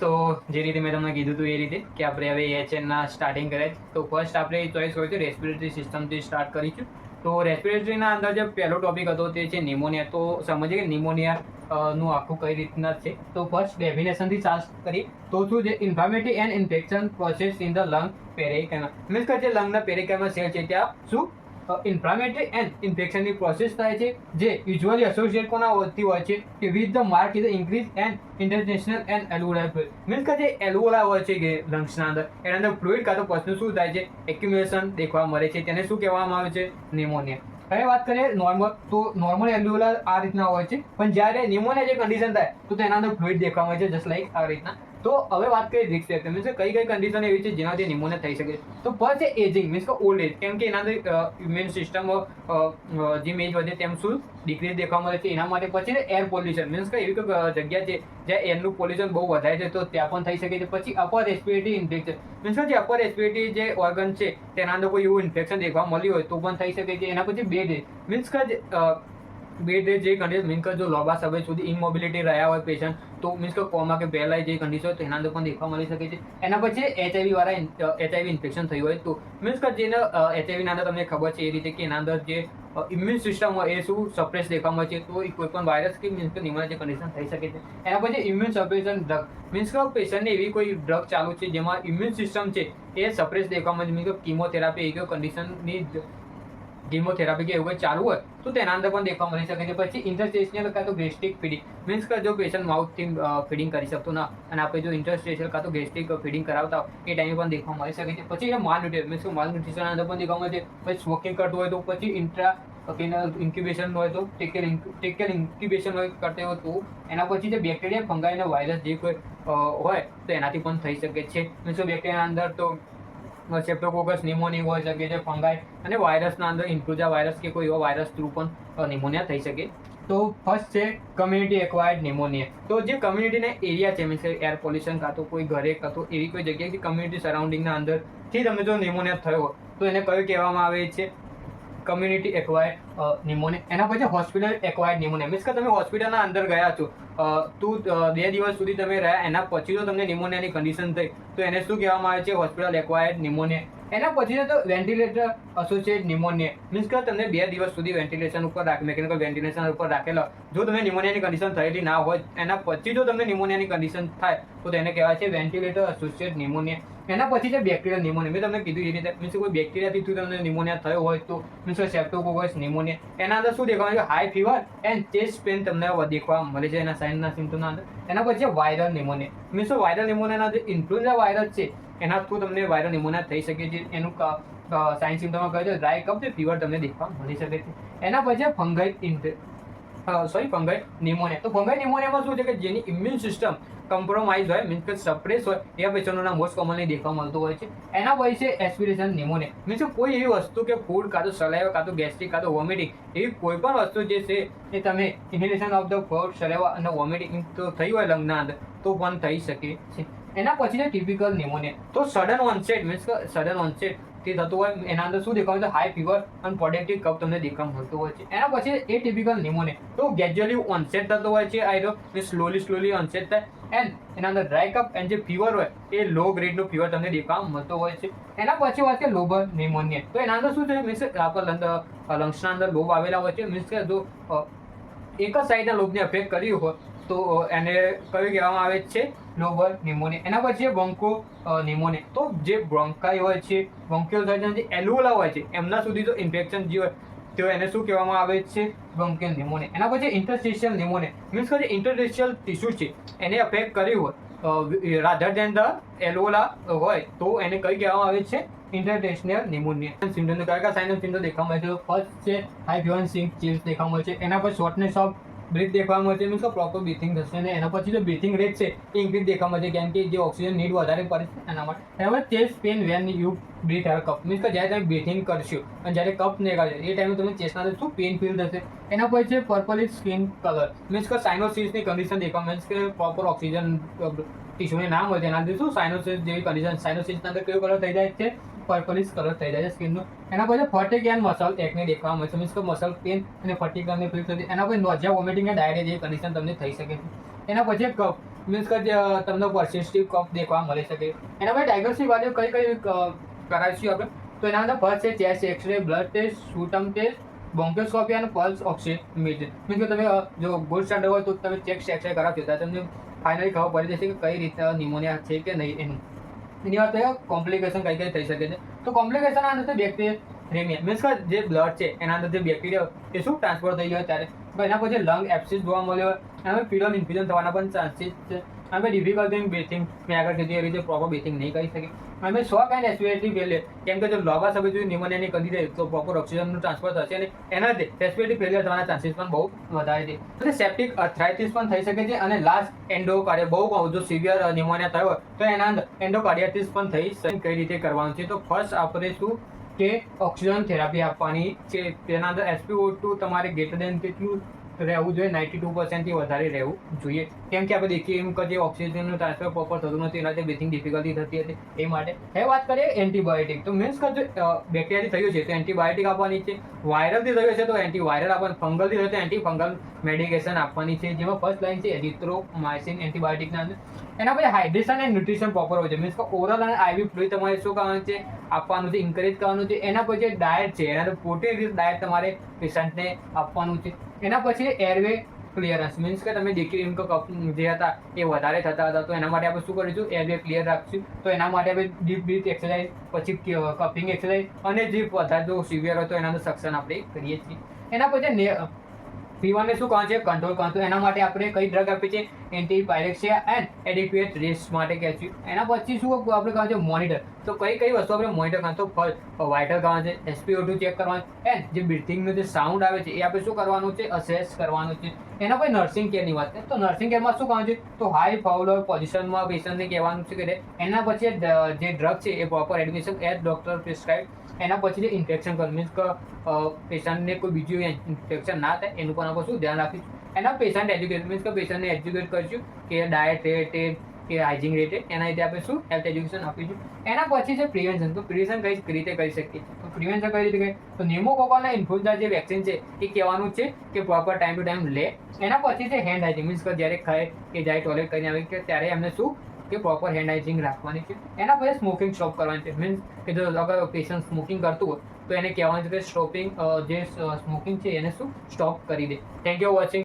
તો જે રીતે મેં તમને કીધું હતું એ રીતે કે આપણે હવે એએચએનના સ્ટાર્ટિંગ કરે તો ફર્સ્ટ આપણે ચોઈસ હોય છે રેસ્પિરેટરી સિસ્ટમથી સ્ટાર્ટ કરીશું. તો રેસ્પિરેટરીના અંદર જે પહેલો ટોપિક હતો તે છે નિમોનિયા. તો સમજીએ કે નિમોનિયા નું આખું કઈ રીતના છે. તો ફર્સ્ટ ડેફિનેશનથી સ્ટાર્ટ કરીએ તો શું છે inflammatory and infection process in the lung parenchyma. Means કે જે લંગના પેરેકેમા સેલ છે ત્યાં શું ઇન્ફ્લામેટરી એન્ડ ઇન્ફેક્શનની પ્રોસેસ થાય છે જે યુઝ્યુઅલી એસોસિએટ કોના હોતી હોય છે કે with the mark is increase and international and alveolar fluid. Means કે જે એલ્વુલા હોય છે કે લંગ્સના અંદર એના અંદર ફ્લુઇડ કાં તો પછનું શું થાય છે એક્યુમ્યુલેશન દેખવા મળે છે તેને શું કહેવામાં આવે છે નિમોનિયા. હવે વાત કરીએ નોર્મલ તો નોર્મલ એલ્વુલર આ રીતના હોય છે પણ જ્યારે નિમોનિયા જે કન્ડિશન થાય તો તેના અંદર ફ્લુઇડ દેખવા મળે છે જસ્ટ લાઈક આ રીતના. તો હવે વાત કરીએ રિસ્ક ફેક્ટર મીન્સ કઈ કઈ કન્ડિશન એવી છે જેનાથી નિમોનિયા થઈ શકે. તો ફર્સ્ટ છે એજિંગ મીન્સ કે ઓલ્ડ એજ કેમ કે એના અંદર ઇમ્યુન સિસ્ટમ જેમ એજ વધે તેમ શું ડિક્રીઝ દેખવા મળે છે એના માટે. પછી એર પોલ્યુશન મીન્સ કે એવી કોઈ જગ્યા છે જ્યાં એરનું પોલ્યુશન બહુ વધારે છે તો ત્યાં પણ થઈ શકે છે. પછી અપર રેસ્પિરેટરી ઇન્ફેક્શન મીન્સ કે જે અપર રેસ્પિરેટરી જે ઓર્ગન છે તેના અંદર કોઈ એવું ઇન્ફેક્શન દેખવા મળ્યું હોય તો પણ થઈ શકે છે. એના પછી બેડ રેસ્ટ મીન્સ કે બેડ રેસ્ટ જે કન્ડિશન મીન્સ કે જો લાંબા સમય સુધી ઇમોબિલિટી રહ્યા હોય પેશન્ટ તો મીન્સ કે કોમા કે પેરાલાઇઝ જે કન્ડિશન હોય તો એના અંદર પણ દેખવા મળી શકે છે. એના પછી એચઆઈવી વાળા એચઆઈવી ઇન્ફેક્શન થયું હોય તો મીન્સ કે જેને એચઆઈવીના અંદર તમને ખબર છે એ રીતે કે એના અંદર જે ઇમ્યુન સિસ્ટમ હોય એ શું સપ્રેસ દેખવા મળે છે તો એ કોઈ પણ વાયરસ કે મીન્સ કે નિમોનિયા જે કન્ડિશન થઈ શકે છે. એના પછી ઇમ્યુન સપ્રેશન ડ્રગ મીન્સ કે પેશન્ટને એવી કોઈ ડ્રગ ચાલુ છે જેમાં ઇમ્યુન સિસ્ટમ છે એ સપ્રેસ દેખવા મળે છે મીન્સ કે કીમોથેરાપી એવી કન્ડિશનની કીમોથેરાપી કે એવું કંઈ ચાલુ હોય તો તેના અંદર પણ દેખવા મળી શકે છે. પછી ઇન્ટરસ્ટેશનલ કાં તો ગેસ્ટ્રિક ફીડિંગ મીન્સ કે જો પેશન્ટ માઉથથી ફીડિંગ કરી શકતો ના અને આપણે જો ઇન્ટરસ્ટેશનલ કાં તો ગેસ્ટ્રિક ફીડિંગ કરાવતા હોય એ ટાઈમે પણ દેખવા મળી શકે છે. પછી માલન્યુટ્રિશન મીન્સ કે માલન્યુટ્રિશન અંદર પણ દેખવા મળે છે. પછી સ્મોકિંગ કરતું હોય તો પછી ઇન્ક્યુબેશન હોય તો ટેકેલ ઇન્ક્યુબેશન હોય કરते હોય તો એના પછી જે બેક્ટેરિયા ફંગાઈ અને વાયરસ જે કોઈ હોય તો એનાથી પણ થઈ શકે છે. મીન્સ કે બેક્ટેરિયાના અંદર તો સેપ્ટોકોકસ નિમોનિયા હોઈ શકે છે ફંગાઈ અને વાયરસના અંદર ઇન્ફ્લુએન્ઝા વાયરસ કે કોઈ એવા વાયરસ થ્રુ પણ નિમોનિયા થઈ શકે. તો ફર્સ્ટ છે કમ્યુનિટી એક્વાયર્ડ નિમોનિયા. તો જે કમ્યુનિટીના એરિયા છે મીન્સ એર પોલ્યુશન કાં તો કોઈ ઘરે કાં તો એવી કોઈ જગ્યાએ કમ્યુનિટી સરાઉન્ડિંગના અંદરથી તમને જો નિમોનિયા થયો તો એને કયું કહેવામાં આવે છે કમ્યુનિટી એક્વાયર્ડ નિમોનિયા. એના પછી હોસ્પિટલ એક્વાયર્ડ નિમોનિયા મીન્સ કે તમે હોસ્પિટલના અંદર ગયા છો તું 2 દિવસ સુધી તમે રહ્યા એના પછી જો તમને નિમોનિયાની કન્ડિશન થઈ તો એને શું કહેવામાં આવે છે હોસ્પિટલ એક્વાયર્ડ નિમોનિયા. એના પછી તો વેન્ટિલેટર એસોસિએટેડ નિમોનિયા મીન્સ કે તમને 2 દિવસ સુધી વેન્ટિલેશન ઉપર મિકેનિકલ વેન્ટિલેશન ઉપર રાખેલા જો તમને નિમોનિયાની કન્ડિશન થયેલી ના હોય એના પછી જો તમને નિમોનિયાની કન્ડિશન થાય તો તેને કહેવાય છે વેન્ટિલેટર એસોસિએટેડ નિમોનિયા. એના પછી છે બેક્ટેરિયલ નિમોનિયા. મેં તમને કીધું એ રીતે મીન્સ કોઈ બેક્ટેરિયાથી તમને નિમોનિયા થયો હોય તો મીન્સ કે સેપ્ટોકોકસ નિમોનિયા. એના અંદર શું દેખવા મળે છે high fever and chest pain તમને દેખવા મળે છે એના સાઇનના સિમ્ટમના અંદર. એના પછી છે વાયરલ નિમોનિયા મીન્સ વાયરલ નિમોનિયાના જે ઇન્ફ્લુએન્ઝા વાયરસ છે એના થ્રુ તમને વાયરલ નિમોનિયા થઈ શકે છે. એનું સાઇન સિમ્ટમમાં કહે છે ડ્રાય કફ છે ફીવર તમને દેખવા મળી શકે છે. એના પછી ફંગાઈ ફંગાઈ નિમોનિયા. તો ફંગાઈ નિમોનિયામાં શું છે કે જેની ઇમ્યુન સિસ્ટમ કોમ્પ્રોમાઇઝ હોય મીન્સ કે સપ્રેસ હોય એવા પેશન્ટોના મોસ્ટ કોમનલી દેખવા મળતું હોય છે. એના પછી છે એસ્પિરેશન નિમોનિયા મીન્સ કોઈ એવી વસ્તુ કે ફૂડ કાં તો સલાઈવા કાં તો ગેસ્ટ્રિક કાં તો વોમિટિંગ એવી કોઈ પણ વસ્તુ જે છે એ તમે inhalation of the food saliva અને વોમિટિંગ તો થઈ હોય લંગના અંદર તો પણ થઈ શકે છે. એના પછી છે ટિપિકલ નિમોનિયા. તો સડન ઓનસેટ મીન્સ કે સડન ઓનસેટ થી થતું હોય એના અંદર શું દેખાય છે હાઈ ફીવર અને પ્રોડક્ટિવ કફ તમને દેખવા મળતું હોય છે. એના પછી એ ટિપિકલ નિમોનિયા. તો ગ્રેજ્યુઅલી ઓનસેટ થતો હોય છે આઈરો મીન્સ સ્લોલી ઓનસેટ થાય એન્ડ એના અંદર ડ્રાય કફ એન્ડ જે ફીવર હોય એ લો ગ્રેડનું ફીવર તમને દેખવા મળતો હોય છે. એના પછી વાત છે લોબર નિમોનિયા. તો એના અંદર શું છે મીન્સ આપણા લંગ્સના અંદર લોબ આવેલા હોય છે મીન્સ કે જો એક જ સાઈડના લોબને અફેક્ટ કર્યું હોય તો એને કયું કહેવામાં આવે છે લોબર નિમોનિયા. એના પછી બ્રોન્કો નિમોનિયા. તો જે બ્રોન્કાઈ હોય છે બ્રોન્કિયોલ સર્જન જે એલ્વુલા હોય છે એમના સુધી તો ઇન્ફેક્શન જે હોય તો એને શું કહેવામાં આવે છે બ્રોન્કિયલ નિમોનિયા. એના પછી ઇન્ટરસ્ટિશિયલ નિમોનિયા મીન્સ કે જે ઇન્ટરસ્ટિશિયલ ટિશ્યુ છે એને અફેક્ટ કર્યું હોય રાધર દેન ધ એલ્વુલા હોય તો એને કઈ કહેવામાં આવે છે ઇન્ટરસ્ટિશિયલ નિમોનિયા. સિમ્ટમ કયા સાઇન ઓફ સિમ્ટમ દેખવા મળે છે ફર્સ્ટ છે હાઈ ફીવર સિંક ચિલ્સ દેખવા મળે છે. એના પછી શોર્ટનેસ ઓફ બ્રીથ દેખવા મળે છે મીન્સ પ્રોપર બ્રીથિંગ થશે અને એના પછી જે બ્રીથિંગ રેટ છે એ ઇન્ક્રીઝ દેખવા મળે છે કેમ કે જે ઓક્સિજન નીડ વધારે પડે છે એના માટે. એના પછી chest pain when you breathe or cough means કે જ્યારે તમે બ્રીથિંગ કરશો અને જ્યારે કફ નીકળશે એ ટાઈમે તમે ચેસ્ટના અંદર શું પેન ફીલ થશે. એના પછી છે પર્પલિશ સ્કિન કલર મીન્સ કે સાઇનોસિસની કન્ડિશન દેખવા મીન્સ કે પ્રોપર ઓક્સિજન ટિશ્યુને ના મળે તેનાથી શું સાઇનોસિસ જેવી કન્ડિશન સાઇનોસિસના અંદર કયો કલર થઈ જાય છે પર્પલિશ કલર થઈ જાય છે સ્કિનનો. એના પછી ફટીગ એન્ડ મસલ એકને દેખવા મળે છે મીન્સ કે મસલ પેન અને ફટીગ તમને ફીલ થતી. એના પછી નોઝિયા વોમિટિંગ અને ડાયરિયા જેવી કન્ડિશન તમને થઈ શકે છે. એના પછી કફ મીન્સ કે તમને પરસિસ્ટિવ કફ દેખવા મળી શકે. એના માટે ડાયગ્નોસ્ટિક વાલ્યુ કઈ કઈ કરાવીશું આપણે? તો એના અંદર ફર્સ્ટ છે chest X-ray, blood test, sputum test, bronchoscopy અને પલ્સ ઓક્સિમીટર. મીન્સ કે તમે જો ગોલ્ડ સ્ટાન્ડર્ડ હોય તો તમે ચેસ્ટ એક્સરે કરાવશો તો તમને ફાઇનલી ખબર પડી જશે કે કઈ રીતે નિમોનિયા છે કે નહીં એનું. એની વાત કોમ્પ્લિકેશન કઈ કઈ થઈ શકે છે. તો કોમ્પ્લિકેશન આ નથી બેક્ટેરિયા મીન્સ કે જે બ્લડ છે એના અંદર જે બેક્ટેરિયા એ શું ટ્રાન્સફર થઈ ગયો ત્યારે એના પછી લંગ એપ્સિસ જોવા મળ્યો, એના પીડોન ઇન્ફ્યુઝન થવાના પણ ચાન્સીસ છે. અમે ડિફિકલ્ટી ઇન બ્રીથિંગ, મેં આગળ કીધું એ રીતે પ્રોપર બ્રીથિંગ નહીં કરી શકે. અમે શોક એન્ડ રેસ્પિરેટરી ફેલિયર, કેમ કે જો લાંબા સમય સુધી નિમોનિયાની કદી રહે તો પ્રોપર ઓક્સિજનનું ટ્રાન્સફર થશે અને એના લીધે રેસ્પિરેટરી ફેલિયર થવાના ચાન્સીસ પણ બહુ વધારે છે. એટલે સેપ્ટિક આર્થરાઇટિસ પણ થઈ શકે છે અને લાસ્ટ એન્ડોકાર્ડિયા બહુ જો સિવિયર નિમોનિયા થયો તો એના અંદર એન્ડોકાર્ડિયાટિસ પણ થઈ શકે. કઈ રીતે કરવાનું છે? તો ફર્સ્ટ આપણે શું કે ઓક્સિજન થેરાપી આપવાની છે. તેના અંદર SpO2 તમારે ગ્રેટર દેન કેટલું રહેવું જોઈએ? 92% થી વધારે રહેવું જોઈએ. કેમ કે આપણે દેખીએ એમ કે જે ઓક્સિજનનું ટ્રાન્સફર પ્રોપર થતું નથી એનાથી બ્રીથિંગ ડિફિકલ્ટી થતી હતી. એ માટે હવે વાત કરીએ એન્ટીબાયોટિક. તો મીન્સ કે જો બેક્ટેરિયાથી થયું છે તો એન્ટીબાયોટિક આપવાની છે, વાયરલથી થયું છે તો એન્ટીવાયરલ આપવાનું, ફંગલથી થયું તો એન્ટીફંગલ મેડિકેશન આપવાની છે. જેમાં ફર્સ્ટ લાઈન છે એરિથ્રોમાઇસિન એન્ટીબાયોટિકના અંદર. એના પછી હાઇડ્રેશન એન્ડ ન્યુટ્રિશન પ્રોપર હોય છે. મીન્સ કે ઓરલ અને IV ફ્લુઇડ તમારે શું કરવાનું છે? આપવાનું છે, ઇન્કરેજ કરવાનું છે. એના પછી ડાયટ છે, એના પ્રોટીન રીચ ડાયટ તમારે પેશન્ટને આપવાનું છે. એના પછી એરવે ક્લિયરન્સ, મીન્સ કે તમે દેખી એમ કે કફ જે હતા એ વધારે થતા હતા તો એના માટે આપણે શું કરીશું? એરવે ક્લિયર રાખીશું. તો એના માટે આપણે ડીપ બ્રીથ એક્સરસાઇઝ, પછી કફિંગ એક્સરસાઇઝ અને જે વધારે જો સિવિયર હોય તો એના અંદર સક્શન આપણે કરીએ છીએ. એના પછી ફીવરને શું કહે છે? કંટ્રોલ કરવાનું. તો એના માટે આપણે કઈ ડ્રગ આપીએ છીએ? એન્ટીપાયરેક્સિયા એન્ડ એડિક્વેટ રેસ્ટ માટે કહે છે. એના પછી શું આપણે કહે છે? મોનિટર. તો કઈ કઈ વસ્તુ આપણે મોનિટર કરવાનું? તો ફર્સ્ટ વાઇટલ કરવાનું છે, SpO2 ચેક કરવાનું એન્ડ જે બ્રીથિંગનું જે સાઉન્ડ આવે છે એ આપણે શું કરવાનું છે? અસેસ કરવાનું છે. એના પછી નર્સિંગ કેરની વાત કરીએ તો નર્સિંગ કેરમાં શું કરવાનું છે? તો હાઈ ફાઉલર પોઝિશનમાં પેશન્ટને કહેવાનું છે કે એના પછી જે ડ્રગ છે એ proper admission as doctor prescribe. એના પછી જે ઇન્ફેક્શન કર મીન્સ કે પેશન્ટને કોઈ બીજું ઇન્ફેક્શન ના થાય એનું પણ આપણે શું ધ્યાન રાખીશું. એના પેશન્ટ એજ્યુકેટ મીન્સ કે પેશન્ટને એજ્યુકેટ કરીશું કે ડાયટ રિલેટેડ કે હાઇજીન રિલેટેડ એના રીતે આપણે શું હેલ્થ એજ્યુકેશન આપીશું. એના પછી છે પ્રિવેન્શન. તો પ્રિવેન્શન કઈ રીતે કરી શકીએ? તો પ્રિવેન્શન કઈ રીતે કરીએ? તો ન્યુમોકોકલ ઇન્ફ્લુએન્ઝા જે વેક્સિન છે એ કહેવાનું છે કે પ્રોપર ટાઈમ ટુ ટાઈમ લે. એના પછી છે હેન્ડ હાઇજીન, મીન્સ કે જ્યારે ખાય કે જાય ટોયલેટ કરીને આવે કે ત્યારે એમને શું કે પ્રોપર હેન્ડ હાઇજીન રાખવાની છે. એના પછી સ્મોકિંગ સ્ટોપ કરવાની છે. મીન્સ કે જો અગર પેશન્ટ સ્મોકિંગ કરતું હોય તો એને કહેવાનું છે કે સ્ટોપિંગ જે સ્મોકિંગ છે એને શું સ્ટોપ કરી દે. Thank you for watching.